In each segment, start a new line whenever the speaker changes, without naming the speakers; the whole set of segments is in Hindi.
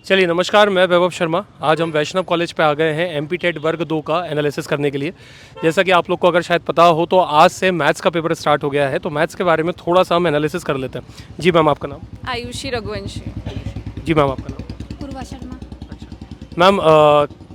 चलिए नमस्कार, मैं वैभव शर्मा। आज हम वैष्णव कॉलेज पे आ गए हैं एमपी टेट वर्ग 2 का एनालिसिस करने के लिए। जैसा कि आप लोग को अगर शायद पता हो तो आज से मैथ्स का पेपर स्टार्ट हो गया है, तो मैथ्स के बारे में थोड़ा सा हम एनालिसिस कर लेते हैं। जी मैम, आपका नाम?
आयुषी रघुवंशी।
जी मैम, आपका नाम?
पूर्वा शर्मा।
मैम,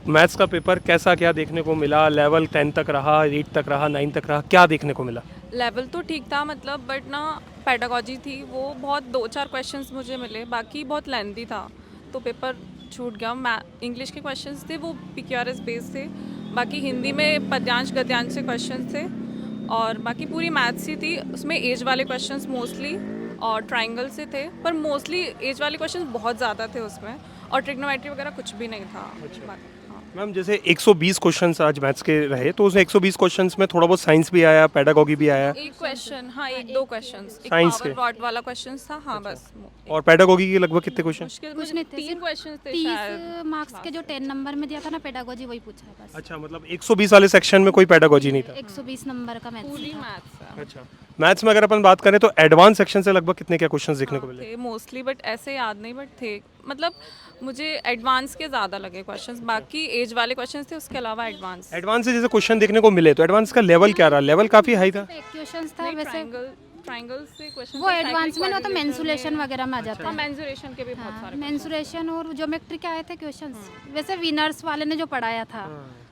मैथ्स का पेपर कैसा क्या देखने को मिला? लेवल 10 तक रहा, 8 तक रहा, 9 तक रहा, क्या देखने को मिला?
लेवल तो ठीक था मतलब, बट ना पेडागोजी थी वो बहुत 2-4 क्वेश्चंस मुझे मिले, बाकी बहुत लेंथी था तो पेपर छूट गया। इंग्लिश के क्वेश्चंस थे वो पीक्यूआरएस बेस्ड थे, बाकी हिंदी में पद्यांश गद्यांश से क्वेश्चंस थे और बाकी पूरी मैथ्स ही थी। उसमें एज वाले क्वेश्चंस मोस्टली और ट्राइंगल से थे, पर मोस्टली एज वाले क्वेश्चंस बहुत ज़्यादा थे उसमें, और ट्रिग्नोमेट्री वगैरह कुछ भी नहीं था। हाँ।
मैम, जैसे 120 क्वेश्चंस आज मैथ्स के रहे, तो उसमें 120 क्वेश्चंस में थोड़ा बहुत साइंस भी आया, पेडागोगी भी आया
एक क्वेश्चन, हाँ, एक दो क्वेश्चंस, एक
साइंस
पावर
के।
वॉट वाला क्वेश्चन था, हाँ बस।
और पेडागोगी के लगभग कितने क्वेश्चन?
मुश्किल
कुछ
मुझे
नहीं थे,
3 क्वेश्चंस थे
30
शायद।
मार्क्स के जो 10 नंबर में दिया था ना पेडागोजी, वही पूछा है बस।
अच्छा, मतलब 120 वाले सेक्शन में कोई पेडागोजी नहीं था?
120 नंबर का मैथ्स
पूरी
था।
मैथ्स है।
अच्छा, मैथ्स में अगर अपन बात करें तो एडवांस सेक्शन से लगभग कितने क्या क्वेश्चंस देखने को मिले?
थे मोस्टली, बट ऐसे याद नहीं, बट थे मतलब मुझे एडवांस के ज़्यादा लगे क्वेश्चंस, बाकी एज वाले क्वेश्चंस थे, उसके अलावा एडवांस।
एडवांस से जैसे क्वेश्चन देखने को मिले, तो एडवांस का लेवल क्या रहा? लेवल काफी हाई था।
एक क्वेश्चंस था वैसे,
ट्राइंगल से क्वेश्चन
वो एडवांस में ना तो मेंसुरेशन वगैरह में आ जाता
हाँ,
है।
मेंसुरेशन के भी बहुत सारे
मेंसुरेशन और ज्योमेट्री के आए थे क्वेश्चंस। वैसे विनर्स वाले ने जो पढ़ाया था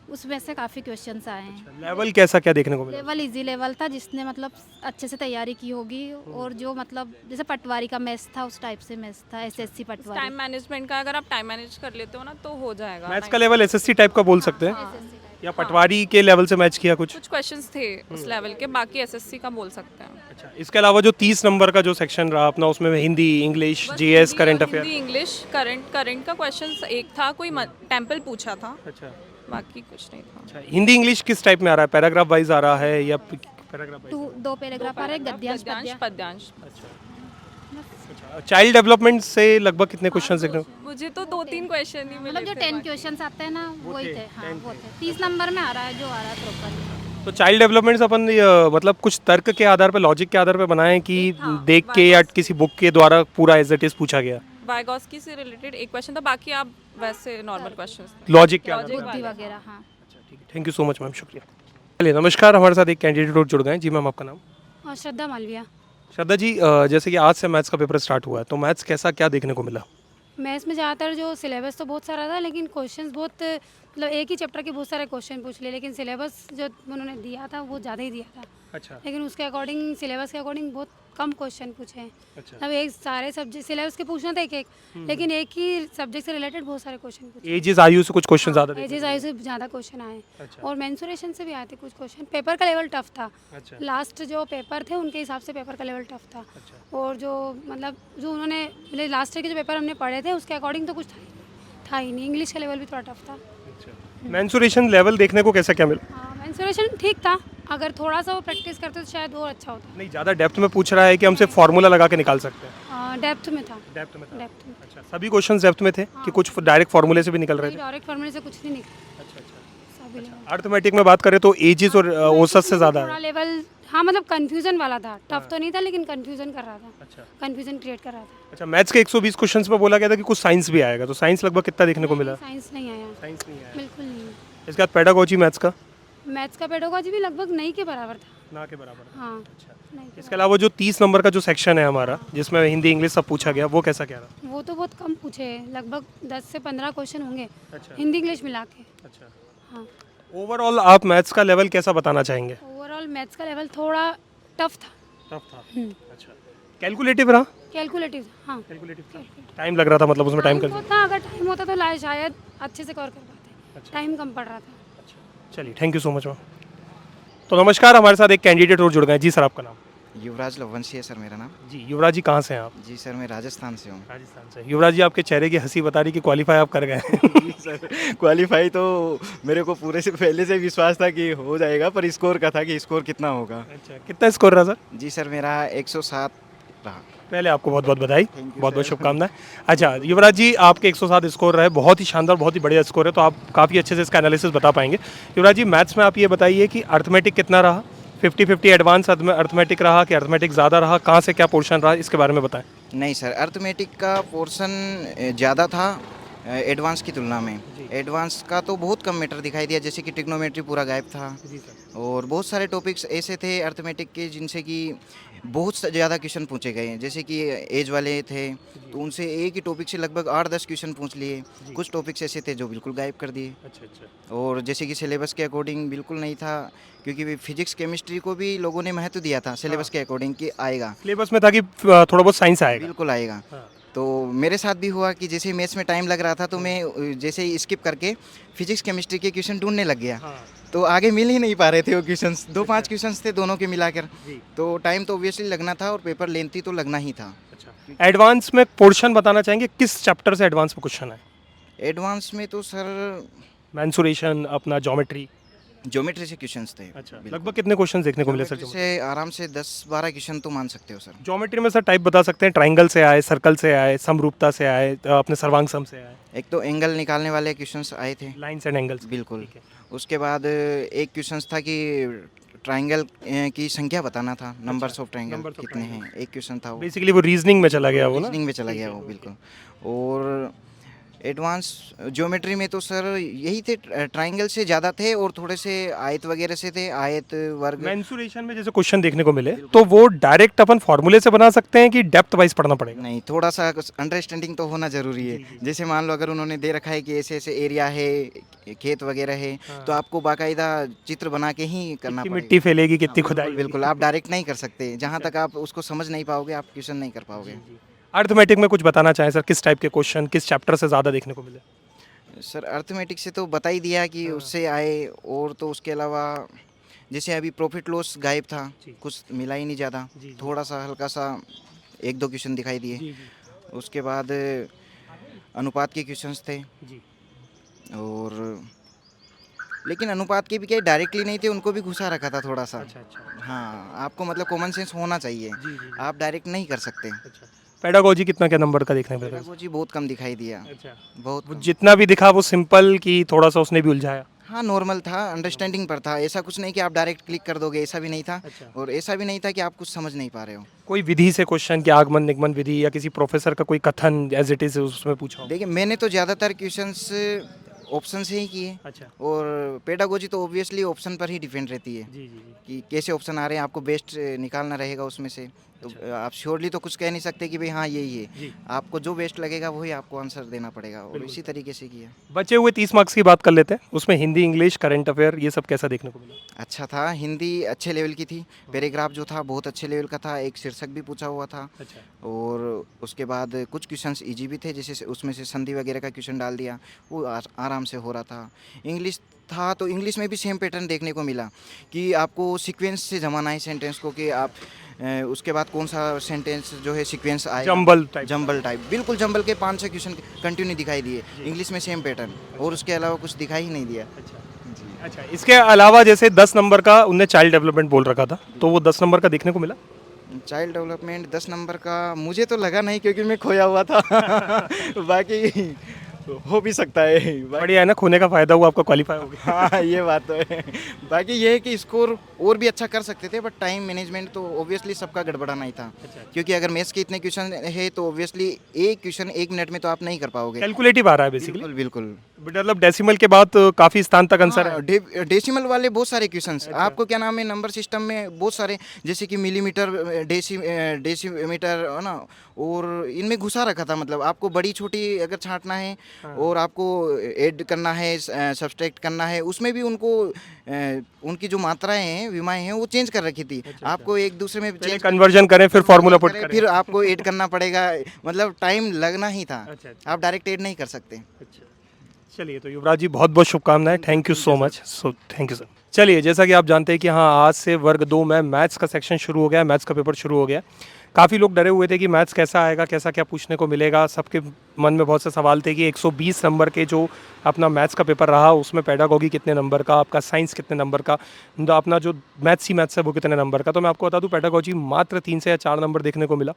उसमें से काफ़ी क्वेश्चंस आए हैं।
लेवल कैसा क्या देखने को मिला?
लेवल इजी लेवल था, जिसने मतलब अच्छे से तैयारी की होगी, और जो मतलब जैसे पटवारी का मैथ्स था उस टाइप से मैथ्स था, एसएससी पटवारी।
टाइम मैनेजमेंट का, अगर आप टाइम मैनेज कर लेते हो ना तो हो जाएगा।
मैथ्स का लेवल एसएससी टाइप का बोल सकते हैं,
SSC टाइप।
या पटवारी के लेवल से मैच किया कुछ?
कुछ क्वेश्चंस थे उस लेवल के, बाकी एसएससी का बोल सकते हैं।
अच्छा, इसके अलावा जो 30 नंबर का जो सेक्शन रहा अपना, उसमें हिंदी, इंग्लिश,
बस
जीएस,
हिंदी
करंट
और
अफेयर।
हिंदी, इंग्लिश, करंट का क्वेश्चन एक था, कोई टेम्पल पूछा था,
अच्छा
बाकी कुछ नहीं था।
अच्छा, हिंदी इंग्लिश किस टाइप में आ रहा है? पैराग्राफ वाइज आ रहा है या पैराग्राफ वाइज?
दो पैराग्राफ आ रहे, गद्यांश
गद्यांश
पद्य।
पद्यांश।
अच्छा, चाइल्ड डेवलपमेंट से लगभग कितने क्वेश्चन देखने को?
मुझे तो 2-3 क्वेश्चन ही मिले
मतलब जो
थे
10
बाकी।
क्वेश्चंस आते हैं ना वही
थे,
थे। हाँ
10
वो थे। 30 नंबर में आ रहा है जो आ रहा है प्रॉपर।
तो चाइल्ड डेवलपमेंट से अपन मतलब कुछ तर्क के आधार पे, लॉजिक के आधार पे बनाए कि देख के या किसी बुक के द्वारा पूरा एज इट इज पूछा गया?
वाइगॉस्की से रिलेटेड एक क्वेश्चन था, बाकी आप वैसे नॉर्मल क्वेश्चंस थे।
लॉजिक के आधार पे?
बुद्धि वगैरह। हाँ।
Thank you so much ma'am, शुक्रिया। चलिए नमस्कार, हमारे साथ एक कैंडिडेट और जुड़ गए हैं। जी मैम, आपका नाम?
और श्रद्धा मालविया।
श्रद्धा जी, जैसे कि आज से मैथ्स का पेपर स्टार्ट हुआ है, तो मैथ्स कैसा क्या देखने को मिला?
मैथ्स में ज़्यादातर जो सिलेबस तो बहुत सारा था, लेकिन क्वेश्चंस बहुत मतलब एक ही चैप्टर के बहुत सारे क्वेश्चन पूछ लिए, लेकिन सिलेबस जो उन्होंने दिया था वो ज़्यादा ही दिया था।
अच्छा
लेकिन उसके अकॉर्डिंग, सिलेबस के अकॉर्डिंग बहुत कम क्वेश्चन पूछे हैं।
अच्छा।
अब एक सारे सब्जेक्ट सिलेबस के पूछना था एक एक, लेकिन एक ही सब्जेक्ट से रिलेटेड बहुत सारे क्वेश्चन पूछे।
एजेस आयु से कुछ क्वेश्चन ज़्यादा
एजेस आयु से ज़्यादा क्वेश्चन आए,
अच्छा।
और मेंसुरेशन से भी आए थे कुछ क्वेश्चन। पेपर का लेवल टफ था।
अच्छा
लास्ट जो पेपर थे उनके हिसाब से पेपर का लेवल टफ था।
अच्छा।
और जो मतलब जो उन्होंने मतलब लास्ट ईयर के जो पेपर हमने पढ़े थे उसके अकॉर्डिंग तो कुछ था ही नहीं। इंग्लिश का लेवल भी थोड़ा टफ था।
मेंसुरेशन लेवल देखने को कैसा क्या मिला?
हाँ, मेंसुरेशन ठीक था, अगर थोड़ा सा वो प्रैक्टिस करते तो शायद और अच्छा होता।
नहीं, ज़्यादा डेप्थ में पूछ रहा है कि हमसे फार्मूला लगा के निकाल सकते हैं?
डेप्थ में था।
डेप्थ में था।
डेप्थ में
अच्छा, सभी क्वेश्चंस डेप्थ में थे कि कुछ डायरेक्ट फार्मूले से भी निकल रहे थे?
डायरेक्ट फॉर्मूले से कुछ नहीं निकला।
अच्छा अच्छा।
सभी लेवल
अर्थमेटिक में बात करें तो एजेस और औसत से ज़्यादा
थोड़ा
है?
लेवल, हाँ मतलब कंफ्यूजन वाला था। टफ तो नहीं था, लेकिन कंफ्यूजन कर रहा था।
अच्छा
कंफ्यूजन क्रिएट कर रहा था।
अच्छा। मैथ्स के 120 क्वेश्चंस में बोला गया था कि कुछ साइंस भी आएगा, तो साइंस लगभग कितना देखने को मिला?
साइंस नहीं आया,
साइंस नहीं आया।
बिल्कुल नहीं।
इसके बाद पेडागोजी मैथ्स का?
मैथ्स का पेडागोजी भी लगभग नहीं के बराबर था।
ना के बराबर।
हाँ
अच्छा।
नहीं के
इसके अलावा जो 30 नंबर का जो सेक्शन है हमारा, जिसमें हिंदी इंग्लिश सब पूछा गया, वो कैसा क्या रहा?
बराबर। वो तो बहुत कम पूछे हैं, लगभग 10 से 15 क्वेश्चन होंगे
अच्छा
हिंदी इंग्लिश मिला के।
अच्छा।
हाँ,
ओवरऑल आप मैथ्स का लेवल कैसा बताना चाहेंगे?
ओवरऑल मैथ्स का लेवल थोड़ा टफ था।
टफ था। अच्छा। कैलकुलेटिव रहा?
कैलकुलेटिव, हाँ।
कैलकुलेटिव था। टाइम लग रहा था, मतलब उसमें टाइम
टाइम तो था, अगर टाइम होता तो शायद अच्छे से कवर कर पाते। टाइम कम पड़ रहा था।
चलिए, thank you so much ma'am. तो नमस्कार, हमारे साथ एक कैंडिडेट और जुड़ गए हैं। जी सर, आपका नाम?
युवराज लवंशी है सर मेरा नाम।
जी युवराज जी, कहाँ से हैं आप?
जी सर, मैं राजस्थान से हूँ।
राजस्थान से। युवराज जी, आपके चेहरे की हंसी बता रही कि क्वालिफाई आप कर गए हैं।
जी सर, क्वालिफाई तो मेरे को पूरे से पहले से विश्वास था कि हो जाएगा, पर स्कोर का था कि स्कोर कितना होगा।
अच्छा, कितना स्कोर रहा सर?
जी सर, मेरा 107 रहा।
पहले आपको बहुत बहुत बधाई,
Thank you,
बहुत बहुत
sir.
शुभकामनाएं। अच्छा युवराज जी, आपके 107 स्कोर रहे, बहुत ही शानदार, बहुत ही बढ़िया स्कोर है, तो आप काफ़ी अच्छे से इसका एनालिसिस बता पाएंगे। युवराज जी, मैथ्स में आप ये बताइए कि अर्थमेटिक कितना रहा? 50-50 एडवांस अर्थमेटिक रहा कि अर्थमेटिक ज़्यादा रहा? कहाँ से क्या पोर्शन रहा, इसके बारे में बताएं।
नहीं सर, अर्थमेटिक का पोर्शन ज़्यादा था,
एडवांस की तुलना में। एडवांस का तो बहुत कम मैटर दिखाई दिया, जैसे कि ट्रिग्नोमेट्री पूरा गायब था
जी सर।
और बहुत सारे टॉपिक्स ऐसे थे अर्थमेटिक के जिनसे कि बहुत ज़्यादा क्वेश्चन पूछे गए हैं, जैसे कि एज वाले थे तो उनसे एक ही टॉपिक से लगभग 8-10 क्वेश्चन पूछ लिए। कुछ टॉपिक्स ऐसे थे जो बिल्कुल गायब कर दिए,
अच्छा अच्छा।
और जैसे कि सिलेबस के अकॉर्डिंग बिल्कुल नहीं था, क्योंकि फिजिक्स केमिस्ट्री को भी लोगों ने महत्व दिया था सिलेबस के अकॉर्डिंग कि आएगा,
सिलेबस में था कि थोड़ा बहुत साइंस आएगा।
बिल्कुल आएगा।
हाँ।
तो मेरे साथ भी हुआ कि जैसे मैथ्स में टाइम लग रहा था तो मैं जैसे ही स्किप करके फिजिक्स केमिस्ट्री के क्वेश्चन ढूंढने लग गया,
हाँ।
तो आगे मिल ही नहीं पा रहे थे वो क्वेश्चंस। 2-5 क्वेश्चंस थे दोनों के मिलाकर,
जी।
तो टाइम तो ऑब्वियसली लगना था और पेपर लेंथी तो लगना ही था।
अच्छा, एडवांस में पोर्शन बताना चाहेंगे किस चैप्टर से एडवांस में क्वेश्चन है?
एडवांस में तो सर
मेंसुरेशन, अपना ज्योमेट्री।
ज्योमेट्री से क्वेश्चंस थे।
अच्छा,
बिल्कुल।
लगभग कितने क्वेश्चन देखने को मिले सर?
ज्योमेट्री से आराम से 10-12 क्वेश्चन तो मान सकते हो सर।
ज्योमेट्री में सर टाइप बता सकते हैं, ट्राइंगल से आए, सर्कल से आए, समरूपता से आए, अपने सर्वांग सम से आए,
एक तो एंगल निकालने वाले क्वेश्चंस आए थे,
लाइन्स एंड एंगल्स।
बिल्कुल।
ठीक है।
उसके बाद एक क्वेश्चंस था कि ट्राइंगल की संख्या बताना था, numbers of triangle
numbers of
कितने
triangle।
हैं, एक क्वेश्चन था वो।
बेसिकली वो रीजनिंग में चला गया वो ना।
रीजनिंग में चला गया वो, बिल्कुल। और एडवांस ज्योमेट्री में तो सर यही थे, ट्राइंगल से ज़्यादा थे और थोड़े से आयत वगैरह से थे, आयत वर्ग।
मेंसुरेशन में जैसे क्वेश्चन देखने को मिले तो वो डायरेक्ट अपन फॉर्मूले से बना सकते हैं कि डेप्थ वाइज पढ़ना पड़ेगा?
नहीं, थोड़ा सा अंडरस्टैंडिंग तो होना ज़रूरी है। जैसे मान लो अगर उन्होंने दे रखा है कि ऐसे ऐसे एरिया है, खेत वगैरह है, तो आपको बाकायदा चित्र बना के ही करना
कितनी
पड़ेगा।
मिट्टी फैलेगी, कितनी
हाँ,
खुदाई
बिल्कुल, आप डायरेक्ट नहीं कर सकते। जहाँ तक आप उसको समझ नहीं पाओगे, आप क्वेश्चन नहीं कर पाओगे।
अर्थमेटिक में कुछ बताना चाहें सर, किस टाइप के क्वेश्चन किस चैप्टर से ज़्यादा देखने को मिले?
सर अर्थमेटिक से तो बता ही दिया कि उससे आए, और तो उसके अलावा जैसे अभी प्रॉफिट लॉस गायब था, कुछ मिला ही नहीं ज़्यादा, थोड़ा सा हल्का सा 1-2 क्वेश्चन दिखाई दिए। उसके बाद अनुपात के क्वेश्चंस थे,
जी।
और लेकिन अनुपात के भी क्या डायरेक्टली नहीं थे, उनको भी घुसा रखा था थोड़ा सा।
अच्छा अच्छा
हाँ, आपको मतलब कॉमन सेंस होना चाहिए, आप डायरेक्ट नहीं कर सकते।
अच्छा। पेडागोजी कितना क्या नंबर का देखने को मिला?
वो जी बहुत कम दिखाई दिया,
अच्छा,
बहुत
वो
कम।
जितना भी दिखा वो सिंपल कि थोड़ा सा उसने भी उलझाया?
हाँ, नॉर्मल था, अंडरस्टैंडिंग पर था। ऐसा कुछ नहीं कि आप डायरेक्ट क्लिक कर दोगे, ऐसा भी नहीं था।
अच्छा।
और ऐसा भी नहीं था कि आप कुछ समझ नहीं पा रहे हो।
कोई विधि से क्वेश्चन की आगमन निगमन विधि या किसी प्रोफेसर का कोई कथन एज इट इज उसमें पूछा हो?
देखिए, मैंने तो ज़्यादातर क्वेश्चंस ऑप्शन से ही किए,
अच्छा।
और पेडागोजी तो ऑब्वियसली ऑप्शन पर ही डिपेंड रहती है
जी जी जी।
कि कैसे ऑप्शन आ रहे हैं, आपको बेस्ट निकालना रहेगा उसमें से। तो आप श्योरली तो कुछ कह नहीं सकते कि भाई हाँ यही है,
जी।
आपको जो बेस्ट लगेगा वही आपको आंसर देना पड़ेगा, और इसी तरीके से किया।
बचे हुए 30 मार्क्स की बात कर लेते हैं, उसमें हिंदी, इंग्लिश, करंट अफेयर ये सब कैसा देखने को मिला?
अच्छा था, हिंदी अच्छे लेवल की थी, पैराग्राफ जो था बहुत अच्छे लेवल का था, एक शीर्षक भी पूछा हुआ था,
अच्छा।
और उसके बाद कुछ क्वेश्चंस इजी भी थे, जैसे उसमें से संधि वगैरह का क्वेश्चन डाल दिया, वो आराम से हो रहा था। इंग्लिश था तो इंग्लिश में भी सेम पैटर्न देखने को मिला कि आपको सीक्वेंस से जमाना है सेंटेंस को, कि आप उसके बाद कौन सा सेंटेंस जो है सीक्वेंस आएगा, जंबल टाइप, बिल्कुल जंबल के 5-6 क्वेश्चन कंटिन्यू दिखाई दिए इंग्लिश में, सेम पैटर्न, और उसके अलावा कुछ दिखाई ही नहीं दिया।
अच्छा, इसके अलावा जैसे 10 नंबर का उनने चाइल्ड डेवलपमेंट बोल रखा था, तो वो 10 नंबर का देखने को मिला?
चाइल्ड डेवलपमेंट 10 नंबर का मुझे तो लगा नहीं, क्योंकि मैं खोया हुआ था। बाकी हो भी सकता है।
बढ़िया है ना, खोने का फायदा हुआ, आपका क्वालिफाई हो गया।
हाँ, ये बात तो है। बाकी ये है कि स्कोर और भी अच्छा कर सकते थे, बट टाइम मैनेजमेंट तो ऑब्वियसली सबका गड़बड़ाना ही था। क्योंकि अगर मैथ्स के इतने क्वेश्चन है तो ऑब्वियसली एक क्वेश्चन 1 मिनट में तो आप नहीं कर पाओगे।
कैलकुलेटिव आ रहा है बेसिकली।
बिल्कुल बिल्कुल।
मतलब डेसिमल के बाद काफी स्थान तक आंसर है।
डेसिमल वाले बहुत सारे क्वेश्चंस आपको क्या नाम है, नंबर सिस्टम में बहुत सारे, जैसे कि मिलीमीटर, डेसीमीटर है ना, और इनमें घुसा रखा था। मतलब आपको बड़ी छोटी अगर छांटना है और आपको ऐड करना है, सब्सट्रैक्ट करना है, उसमें भी उनको उनकी जो मात्राएं हैं, विमाएं हैं, वो चेंज कर रखी थी। आपको एक दूसरे में
पहले कन्वर्जन करें, फिर फार्मूला पुट करें,
फिर आपको ऐड करना पड़ेगा, मतलब टाइम लगना ही था। आप डायरेक्ट ऐड नहीं कर सकते।
चलिए, तो युवराज जी बहुत बहुत शुभकामनाएं, thank you so much. So thank you sir. चलिए, जैसा कि आप जानते हैं कि हाँ, आज से वर्ग 2 में मैथ्स का सेक्शन शुरू हो गया है, मैथ्स का पेपर शुरू हो गया है। काफ़ी लोग डरे हुए थे कि मैथ्स कैसा आएगा, कैसा क्या पूछने को मिलेगा। सबके मन में बहुत से सवाल थे कि 120 नंबर के जो अपना मैथ्स का पेपर रहा, उसमें पेडागोगी कितने नंबर का, आपका साइंस कितने नंबर का, अपना जो मैथ्स ही मैथ्स है वो कितने नंबर का। तो मैं आपको बता दूं, पेडागोजी मात्र 3 से या 4 नंबर देखने को मिला।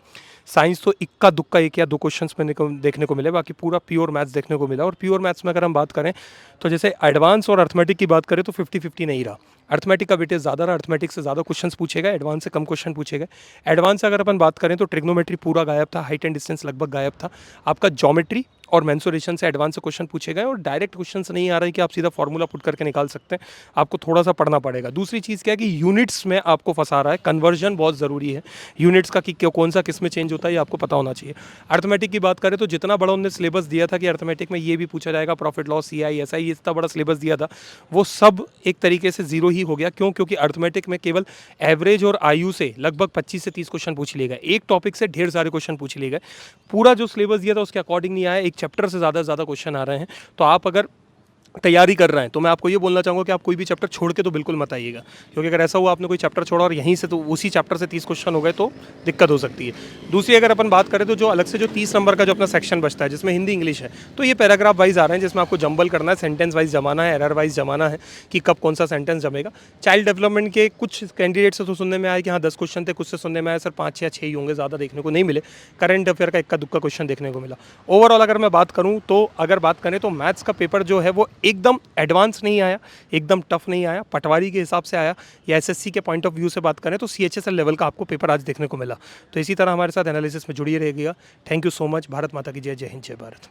साइंस तो इक्का दुक्का 1 या 2 क्वेश्चंस में देखने को मिले, बाकी पूरा प्योर मैथ्स देखने को मिला। और प्योर मैथ्स में अगर हम बात करें तो जैसे एडवांस और अर्थमेटिक की बात करें तो 50-50 नहीं रहा। अर्थमेटिक का वेटेज ज़्यादा रहा, अर्थमेटिक से ज़्यादा क्वेश्चंस पूछे गए, एडवांस से कम क्वेश्चन पूछे गए। एडवांस से अगर अपन बात करें तो ट्रिग्नोमेट्री पूरा गायब था, हाइट एंड डिस्टेंस लगभग गायब था। आपका ज्योमेट्री और मेंसुरेशन से एडवांस से क्वेश्चन पूछे गए और डायरेक्ट क्वेश्चन नहीं आ रहे कि आप सीधा फॉर्मूला पुट करके निकाल सकते हैं, आपको थोड़ा सा पढ़ना पड़ेगा। दूसरी चीज़ क्या है कि यूनिट्स में आपको फंसा रहा है, कन्वर्जन बहुत ज़रूरी है यूनिट्स का कि कौन सा किस में चेंज होता है, ये आपको पता होना चाहिए। अर्थमेटिक की बात करें तो जितना बड़ा उन्होंने सिलेबस दिया था कि अर्थमेटिक में ये भी पूछा जाएगा, प्रॉफिट लॉस, CI SI, ये इतना बड़ा सिलेबस दिया था, वो सब एक तरीके से जीरो ही हो गया। क्यों? क्योंकि अर्थमेटिक में केवल एवरेज और आयु से लगभग 25 से 30 क्वेश्चन पूछ लिए गए, एक टॉपिक से ढेर सारे क्वेश्चन पूछ लिए गए, पूरा जो सिलेबस दिया था उसके अकॉर्डिंग नहीं आया, एक चैप्टर से ज़्यादा क्वेश्चन आ रहे हैं। तो आप अगर तैयारी कर रहे हैं तो मैं आपको ये बोलना चाहूँगा कि आप कोई भी चैप्टर छोड़ के तो बिल्कुल मत आइएगा, क्योंकि अगर ऐसा हुआ आपने कोई चैप्टर छोड़ा और यहीं से तो उसी चैप्टर से 30 क्वेश्चन हो गए तो दिक्कत हो सकती है। दूसरी अगर अपन बात करें तो जो अलग से जो 30 नंबर का जो अपना सेक्शन बचता है जिसमें हिंदी इंग्लिश है, तो ये पैराग्राफ वाइज आ रहे हैं जिसमें आपको जंबल करना है, सेंटेंस वाइज जमाना है, एरर वाइज जमाना है कि कब कौन सा सेंटेंस जमेगा। चाइल्ड डेवलपमेंट के कुछ कैंडिडेट से तो सुनने में आया कि हाँ 10 क्वेश्चन थे, कुछ से सुनने में आया सर 5 या 6 ही होंगे, ज़्यादा देखने को नहीं मिले। करंट अफेयर का इक्का दुक्का क्वेश्चन देखने को मिला। ओवरऑल अगर मैं बात करूँ तो अगर बात करें तो मैथ्स का पेपर जो है वो एकदम एडवांस नहीं आया, एकदम टफ नहीं आया, पटवारी के हिसाब से आया, या SSC के पॉइंट ऑफ व्यू से बात करें तो CHSL लेवल का आपको पेपर आज देखने को मिला। तो इसी तरह हमारे साथ एनालिसिस में जुड़िए रहिएगा। Thank you so much. Bharat माता की जय, जय हिंद, जय भारत।